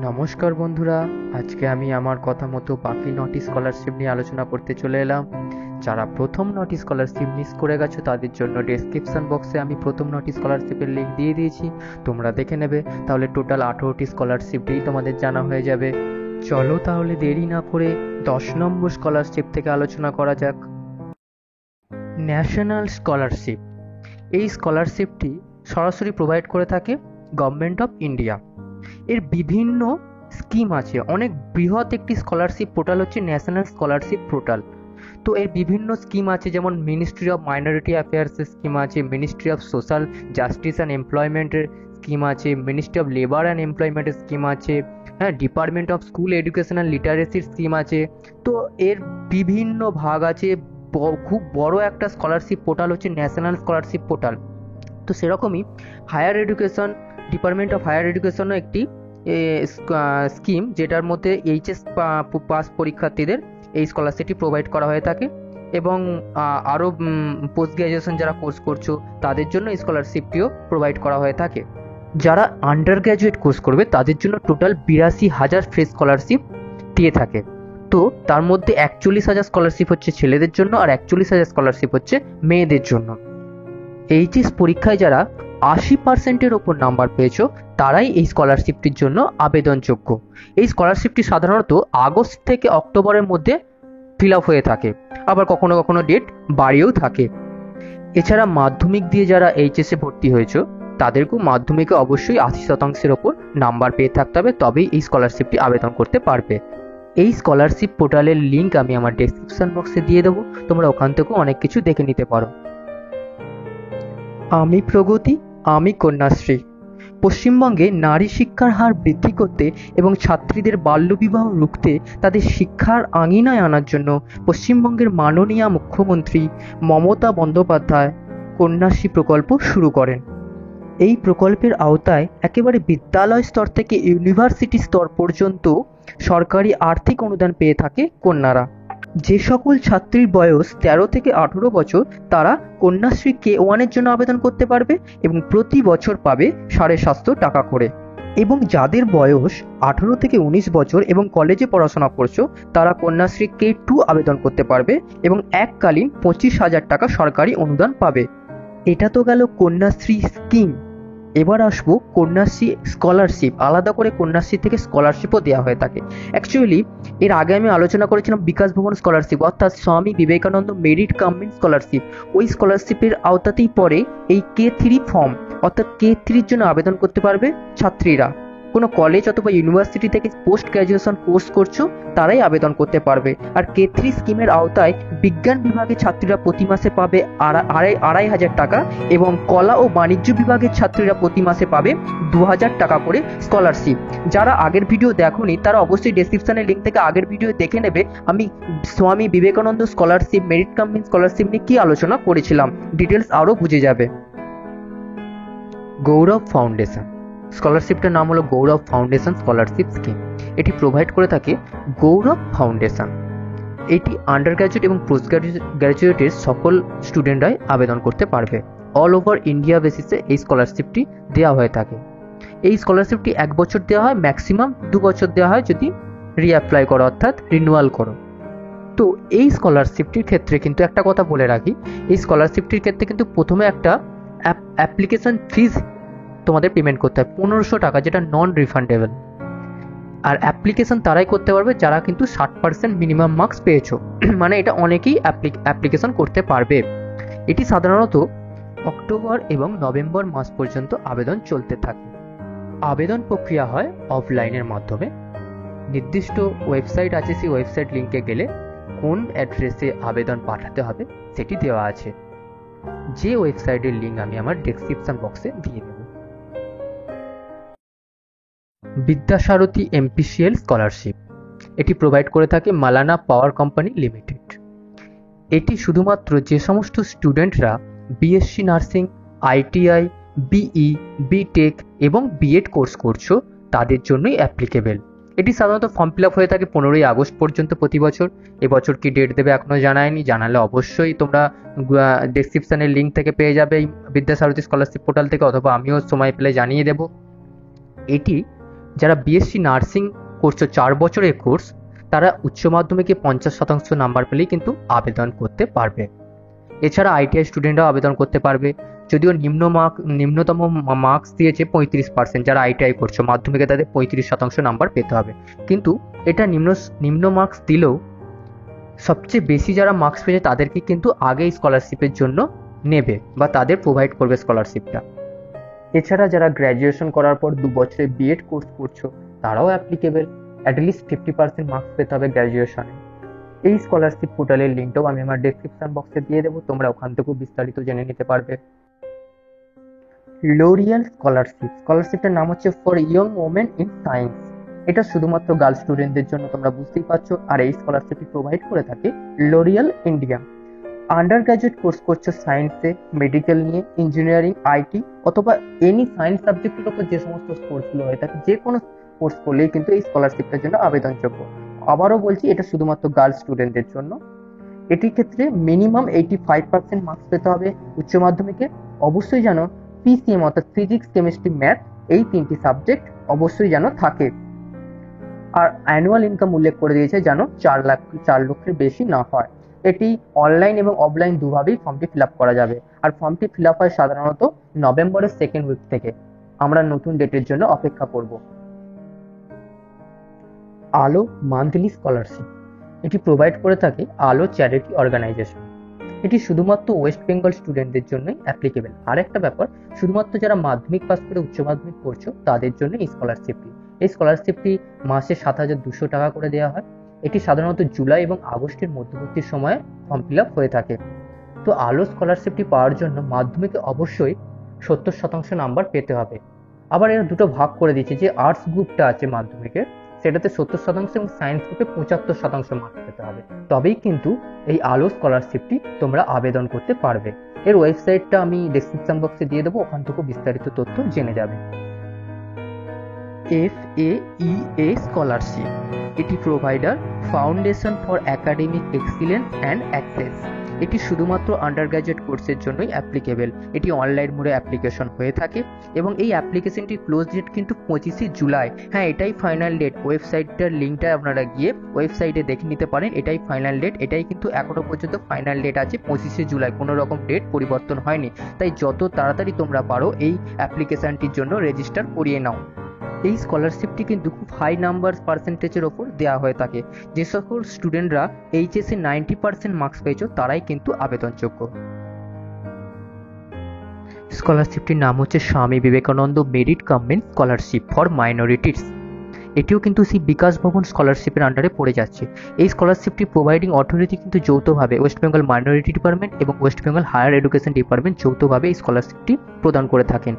নমস্কার বন্ধুরা, আজকে আমি আমার কথা মতো বাকি নটি স্কলারশিপ নিয়ে আলোচনা করতে চলে এলাম। যারা প্রথম নটি স্কলারশিপ মিস করে গেছো তাদের জন্য ডেসক্রিপশন বক্সে আমি প্রথম নটি স্কলারশিপের লিঙ্ক দিয়ে দিয়েছি, তোমরা দেখে নেবে। তাহলে টোটাল 18টি স্কলারশিপই তোমাদের জানা হয়ে যাবে। চলো তাহলে দেরি না করে 10 নম্বর স্কলারশিপ থেকে আলোচনা করা যাক। National scholarship. এই স্কলারশিপটি সরাসরি প্রোভাইড করে থাকে গভর্নমেন্ট অফ ইন্ডিয়া। এর বিভিন্ন স্কিম আছে, অনেক বৃহৎ একটি স্কলারশিপ পোর্টাল হচ্ছে ন্যাশনাল স্কলারশিপ পোর্টাল। তো এর বিভিন্ন স্কিম আছে, যেমন মিনিস্ট্রি অফ মাইনরিটি অ্যাফেয়ার্সের স্কিম আছে, ministry of social justice and এমপ্লয়মেন্টের স্কিম আছে, মিনিস্ট্রি অফ লেবার অ্যান্ড এমপ্লয়মেন্টের স্কিম আছে, হ্যাঁ, department of school education and লিটারেসির স্কিম আছে। তো এর বিভিন্ন ভাগ আছে। খুব বড় একটা স্কলারশিপ পোর্টাল হচ্ছে ন্যাশনাল স্কলারশিপ পোর্টাল। তো সেরকমই higher education, department of higher এডুকেশনও একটি স্কিম, যেটার মধ্যে এইচএস পাস পরীক্ষার্থীদের এই স্কলারশিপটি প্রোভাইড করা হয়ে থাকে। এবং আরও পোস্ট গ্র্যাজুয়েশন যারা কোর্স করছো তাদের জন্য এই স্কলারশিপটিও প্রোভাইড করা হয়ে থাকে। যারা আন্ডার গ্র্যাজুয়েট কোর্স করবে তাদের জন্য টোটাল 82,000 ফ্রি স্কলারশিপ দিয়ে থাকে। তো তার মধ্যে 41,000 স্কলারশিপ হচ্ছে ছেলেদের জন্য আর 41,000 স্কলারশিপ হচ্ছে মেয়েদের জন্য। এইচএস পরীক্ষায় যারা 80%-এর ওপর নাম্বার পেয়েছো তারাই এই স্কলারশিপটির জন্য আবেদনযোগ্য। এই স্কলারশিপটি সাধারণত আগস্ট থেকে অক্টোবরের মধ্যে ফিল আপ হয়ে থাকে, আবার কখনো কখনো ডেট বাড়িয়েও থাকে। এছাড়া মাধ্যমিক দিয়ে যারা এইচএসে ভর্তি হয়েছো তাদেরকেও মাধ্যমিকে অবশ্যই 80%-এর ওপর নাম্বার পেয়ে থাকতে হবে, তবেই এই স্কলারশিপটি আবেদন করতে পারবে। এই স্কলারশিপ পোর্টালের লিঙ্ক আমি আমার ডেসক্রিপশন বক্সে দিয়ে দেবো, তোমরা ওখান থেকেও অনেক কিছু দেখে নিতে পারো। আমি প্রগতি, আমি কন্যাশ্রী। পশ্চিমবঙ্গে নারী শিক্ষার হার বৃদ্ধি করতে এবং ছাত্রীদের বাল্যবিবাহ রুখতে তাদের শিক্ষার আঙিনায় আনার জন্য পশ্চিমবঙ্গের মাননীয় মুখ্যমন্ত্রী মমতা বন্দ্যোপাধ্যায় কন্যাশ্রী প্রকল্প শুরু করেন। এই প্রকল্পের আওতায় একেবারে বিদ্যালয় স্তর থেকে ইউনিভার্সিটি স্তর পর্যন্ত সরকারি আর্থিক অনুদান পেয়ে থাকে কন্যারা। যে সকল ছাত্রীর বয়স 13 থেকে 18 বছর তারা কন্যাশ্রী K1-এর জন্য আবেদন করতে পারবে এবং প্রতি বছর পাবে 750 টাকা করে। এবং যাদের বয়স 18 থেকে 19 বছর এবং কলেজে পড়াশোনা করছো তারা কন্যাশ্রী K2 আবেদন করতে পারবে এবং এককালীন 25,000 টাকা সরকারি অনুদান পাবে। এটা তো গেল কন্যাশ্রী স্কিম। এবার আসবো কন্যাশ্রী স্কলারশিপ। আলাদা করে কন্যাশ্রী থেকে স্কলারশিপও দেওয়া হয়ে থাকে। অ্যাকচুয়ালি এর আগে আমি আলোচনা করেছিলাম বিকাশ ভবন স্কলারশিপ, অর্থাৎ Swami Vivekananda merit coming scholarship. ওই স্কলারশিপের আওতাতেই পড়ে এই K3 ফর্ম, অর্থাৎ K3-র জন্য আবেদন করতে পারবে ছাত্রীরা। কোনো কলেজ অথবা ইউনিভার্সিটি থেকে পোস্ট গ্র্যাজুয়েশন কোর্স করছো তারাই আবেদন করতে পারবে। আর K3 স্কিমের আওতায় বিজ্ঞান বিভাগের ছাত্রীরা প্রতি মাসে পাবে 2,500 টাকা এবং কলা ও বাণিজ্য বিভাগের ছাত্রীরা প্রতি মাসে পাবে 2,000 টাকা করে স্কলারশিপ। যারা আগের ভিডিও দেখোনি তারা অবশ্যই ডেসক্রিপশনের লিঙ্ক থেকে আগের ভিডিও দেখে নেবে। আমি Swami Vivekananda scholarship, merit coming scholarship নিয়ে কি আলোচনা করেছিলাম, ডিটেলস আরও বুঝে যাবে। গৌরব ফাউন্ডেশন স্কলারশিপটার নাম হলো গৌরব ফাউন্ডেশন স্কলারশিপ স্কিম। এটি প্রোভাইড করে থাকে গৌরব ফাউন্ডেশন। এটি আন্ডার গ্র্যাজুয়েট এবং পোস্ট গ্র্যাজুয়েটের সকল স্টুডেন্টরাই আবেদন করতে পারবে। অল ওভার ইন্ডিয়া বেসিসে এই স্কলারশিপটি দেওয়া হয়ে থাকে। এই স্কলারশিপটি 1 বছর দেওয়া হয়, ম্যাক্সিমাম 2 বছর দেওয়া হয় যদি রিঅ্যাপ্লাই করো, অর্থাৎ রিনিউয়াল করো। তো এই স্কলারশিপটির ক্ষেত্রে কিন্তু একটা কথা বলে রাখি, এই স্কলারশিপটির ক্ষেত্রে কিন্তু প্রথমে একটা অ্যাপ্লিকেশন ফিজ তোমাদের পেমেন্ট করতে হয় 1500 টাকা, যেটা নন রিফান্ডেবল। আর অ্যাপ্লিকেশন তারাই করতে পারবে যারা কিন্তু 60% মিনিমাম মার্কস পেয়েছো। মানে এটা অনেকেই অ্যাপ্লিকেশন করতে পারবে। এটি সাধারণত অক্টোবর এবং নভেম্বর মাস পর্যন্ত আবেদন চলতে থাকে। আবেদন প্রক্রিয়া হয় অফলাইনের মাধ্যমে। নির্দিষ্ট ওয়েবসাইট আছে, সেই ওয়েবসাইট লিঙ্কে গেলে কোন অ্যাড্রেসে আবেদন পাঠাতে হবে সেটি দেওয়া আছে, যে ওয়েবসাইটের লিঙ্ক আমি আমার ডেসক্রিপশন বক্সে দিয়ে দেব। বিদ্যাসারথী MPCL স্কলারশিপ। এটি প্রোভাইড করে থাকে মালানা পাওয়ার কোম্পানি লিমিটেড। এটি শুধুমাত্র যে সমস্ত স্টুডেন্টরা BSc nursing, ITI, BE, BTech এবং B.Ed কোর্স করছো তাদের জন্যই অ্যাপ্লিকেবল। এটি সাধারণত ফর্ম ফিল আপ হয়ে থাকে 15ই আগস্ট পর্যন্ত প্রতি বছর। এবছর কি ডেট দেবে এখনও জানায়নি, জানালে অবশ্যই তোমরা ডেসক্রিপশনের লিঙ্ক থেকে পেয়ে যাবে এই বিদ্যাসারথী স্কলারশিপ পোর্টাল থেকে, অথবা আমিও সময় পেলে জানিয়ে দেব। এটি যারা বিএসসি নার্সিং করছো 4 বছরের কোর্স, তারা উচ্চ মাধ্যমিকে 50% নাম্বার পেলেই কিন্তু আবেদন করতে পারবে। এছাড়া আইটিআই স্টুডেন্টরাও আবেদন করতে পারবে, যদিও নিম্নতম মার্কস দিয়েছে 35%। যারা আইটিআই করছো মাধ্যমিকে তাদের 35% নাম্বার পেতে হবে, কিন্তু এটা নিম্ন মার্কস দিলেও সবচেয়ে বেশি যারা মার্কস পেয়েছে তাদেরকে কিন্তু আগে স্কলারশিপের জন্য নেবে বা তাদের প্রোভাইড করবে স্কলারশিপটা। এছাড়া যারা গ্র্যাজুয়েশন করার পর 2 বছরের বিএড কোর্স করছো তারাও অ্যাপ্লিকেবল। অ্যাটলিস্ট 50% মার্কস পেতে হবে গ্র্যাজুয়েশনে। এই স্কলারশিপ পোর্টালের লিঙ্কটাও আমি আমার ডেসক্রিপশন বক্সে দিয়ে দেবো, তোমরা ওখান থেকেও বিস্তারিত জেনে নিতে পারবে। লোরিয়াল স্কলারশিপটার নাম হচ্ছে for young women in science. এটা শুধুমাত্র গার্ল স্টুডেন্টদের জন্য, তোমরা বুঝতেই পারছো। আর এই স্কলারশিপটি প্রোভাইড করে থাকে lauryl India. Under graduate course করছো সায়েন্সে, মেডিকেল নিয়ে, ইঞ্জিনিয়ারিং, আইটি অথবা এনি সায়েন্স সাবজেক্টের উপর যে সমস্ত কোর্সগুলো হয়ে থাকে, যে কোনো কোর্স করলেই কিন্তু এই স্কলারশিপটার জন্য আবেদনযোগ্য। আবারও বলছি, এটা শুধুমাত্র গার্ল স্টুডেন্টদের জন্য। এটির ক্ষেত্রে মিনিমাম 85% মার্কস পেতে হবে উচ্চ মাধ্যমিকে। অবশ্যই যেন পিসিএম অর্থাৎ ফিজিক্স, কেমিস্ট্রি, ম্যাথ এই 3টি সাবজেক্ট অবশ্যই যেন থাকে। আর অ্যানুয়াল ইনকাম উল্লেখ করে দিয়েছে যেন 4 লক্ষের বেশি না হয়। এটি অনলাইন এবং অফলাইন দুভাবেই ফর্মটি ফিল আপ করা যাবে। আর ফর্মটি ফিল আপ হয় সাধারণত নভেম্বরের 2nd উইক থেকে। আমরা নতুন ডেটের জন্য অপেক্ষা করব। আলো মান্থলি স্কলারশিপ, এটি প্রোভাইড করে থাকে আলো চ্যারিটি অর্গানাইজেশন। এটি শুধুমাত্র ওয়েস্ট বেঙ্গল স্টুডেন্টদের জন্যই অ্যাপ্লিকেবল। আর একটা ব্যাপার, শুধুমাত্র যারা মাধ্যমিক পাস করে উচ্চ মাধ্যমিক পড়ছো তাদের জন্য এই স্কলারশিপটি মাসে 7,200 টাকা করে দেওয়া হয়। এটি সাধারণত জুলাই এবং আগস্টের মধ্যবর্তী সময়ে ফর্ম ফিল আপ হয়ে থাকে। তো আলো স্কলারশিপটি পাওয়ার জন্য মাধ্যমিকে অবশ্যই 70% নাম্বার পেতে হবে। আবার এরা দুটো ভাগ করে দিয়েছে, যে আর্টস গ্রুপটা আছে মাধ্যমিকের সেটাতে 70% এবং সায়েন্স গ্রুপে 75% মার্কস পেতে হবে, তবেই কিন্তু এই আলো স্কলারশিপটি তোমরা আবেদন করতে পারবে। এর ওয়েবসাইটটা আমি ডেসক্রিপশন বক্সে দিয়ে দেবো, ওখান থেকে বিস্তারিত তথ্য জেনে যাবে। FAEA স্কলারশিপ, এটি provider foundation for academic excellence and access. এটি শুধুমাত্র আন্ডার গ্র্যাজুয়েট কোর্সের জন্যই অ্যাপ্লিকেবল। এটি অনলাইন মোডে অ্যাপ্লিকেশন হয়ে থাকে এবং এই অ্যাপ্লিকেশনটির ক্লোজ ডেট কিন্তু 25শে জুলাই। হ্যাঁ, এটাই ফাইনাল ডেট। ওয়েবসাইটটার লিঙ্কটা আপনারা গিয়ে ওয়েবসাইটে দেখে নিতে পারেন। এটাই ফাইনাল ডেট। এটাই কিন্তু এখনো পর্যন্ত ফাইনাল ডেট আছে 25শে জুলাই। কোনো রকম ডেট পরিবর্তন হয়নি। তাই যত তাড়াতাড়ি তোমরা পারো এই অ্যাপ্লিকেশনটির জন্য রেজিস্টার করিয়ে নাও। এই স্কলারশিপটি কিন্তু খুব হাই নাম্বার পার্সেন্টেজের ওপর দেওয়া হয়ে থাকে। যে সকল স্টুডেন্টরা এইচএসে 90% মার্কস পেয়েছো তারাই কিন্তু আবেদনযোগ্য। স্কলারশিপটির নাম হচ্ছে Swami Vivekananda merit comment scholarship for minorities. এটিও কিন্তু সেই বিকাশ ভবন স্কলারশিপের আন্ডারে পড়ে যাচ্ছে। এই স্কলারশিপটি প্রোভাইডিং অথরিটি কিন্তু যৌথভাবে ওয়েস্ট বেঙ্গল মাইনরিটি ডিপার্টমেন্ট এবং West Bengal higher education department যৌথভাবে এই স্কলারশিপটি প্রদান করে থাকেন।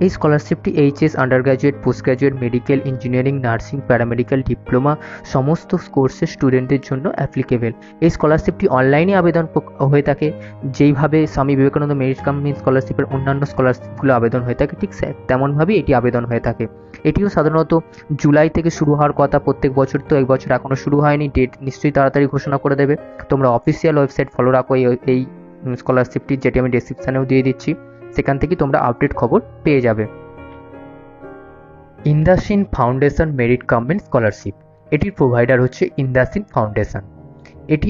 এই স্কলারশিপটি HS, under graduate, post graduate, medical, engineering, nursing, paramedical, diploma সমস্ত কোর্সের স্টুডেন্টদের জন্য অ্যাপ্লিকেবল। এই স্কলারশিপটি অনলাইনে আবেদন হয়ে থাকে, যেইভাবে স্বামী বিবেকানন্দ মেরিট কামেন্ট স্কলারশিপের অন্যান্য স্কলারশিপগুলো আবেদন হয়ে থাকে ঠিক তেমনভাবেই এটি আবেদন হয়ে থাকে। এটিও সাধারণত জুলাই থেকে শুরু হওয়ার কথা প্রত্যেক বছর। তো এই বছর এখনও শুরু হয়নি, ডেট নিশ্চয়ই তাড়াতাড়ি ঘোষণা করে দেবে। তোমরা অফিসিয়াল ওয়েবসাইট ফলো রাখো এই স্কলারশিপটি, যেটি আমি ডেসক্রিপশানেও দিয়ে দিচ্ছি। সেখান থেকে তোমরা আপডেট খবর পেয়ে যাবে। ইন্দাসিন ফাউন্ডেশন মেরিট কামেন্ট স্কলারশিপ, এটির প্রোভাইডার হচ্ছে ইন্দাসিন ফাউন্ডেশন। এটি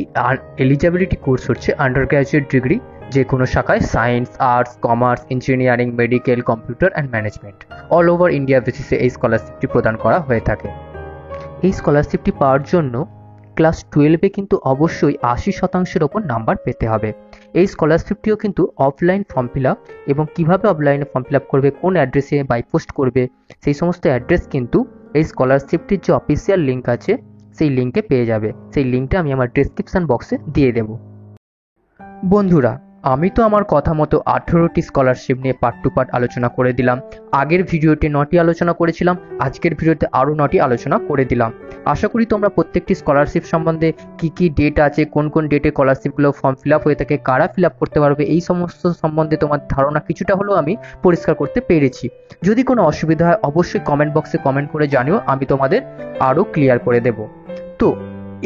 এলিজিবিলিটি কোর্স হচ্ছে আন্ডার গ্র্যাজুয়েট ডিগ্রি, যে কোনো শাখায় science, arts, commerce, engineering, medical, computer and management all over India বেসিসে এই স্কলারশিপটি প্রদান করা হয়ে থাকে। এই স্কলারশিপটি পাওয়ার জন্য ক্লাস 12-এ কিন্তু অবশ্যই 80%-এর ওপর নাম্বার পেতে হবে। এই স্কলারশিপটিও কিন্তু অফলাইন ফর্ম ফিল আপ, এবং কীভাবে অফলাইনে ফর্ম ফিল আপ করবে, কোন অ্যাড্রেসে বাই পোস্ট করবে, সেই সমস্ত অ্যাড্রেস কিন্তু এই স্কলারশিপটির যে অফিসিয়াল লিঙ্ক আছে সেই লিঙ্কে পেয়ে যাবে। সেই লিঙ্কটা আমি আমার ডেসক্রিপশন বক্সে দিয়ে দেব। বন্ধুরা, আমি তো আমার কথা মতো 18টি স্কলারশিপ নিয়ে পার্ট টু পার্ট আলোচনা করে দিলাম। আগের ভিডিওতে 9টি আলোচনা করেছিলাম, আজকের ভিডিওতে আরও 9টি আলোচনা করে দিলাম। আশা করি তোমরা প্রত্যেকটি স্কলারশিপ সম্বন্ধে কী ডেট আছে, কোন কোন ডেটে স্কলারশিপগুলো ফর্ম ফিল আপ হয়ে থাকে, কারা ফিল আপ করতে পারবে, এই সমস্ত সম্বন্ধে তোমার ধারণা কিছুটা হলেও আমি পরিষ্কার করতে পেরেছি। যদি কোনো অসুবিধা হয় অবশ্যই কমেন্ট বক্সে কমেন্ট করে জানিও, আমি তোমাদের আরও ক্লিয়ার করে দেব। তো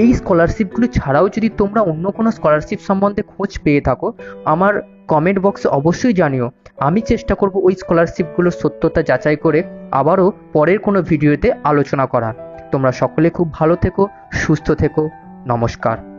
এই স্কলারশিপগুলি ছাড়াও যদি তোমরা অন্য কোনো স্কলারশিপ সম্বন্ধে খোঁজ পেয়ে থাকো, আমার কমেন্ট বক্সে অবশ্যই জানিও। আমি চেষ্টা করব ওই স্কলারশিপগুলোর সত্যতা যাচাই করে আবারও পরের কোনো ভিডিওতে আলোচনা করার। তোমরা সকলে খুব ভালো থেকো, সুস্থ থেকো। নমস্কার।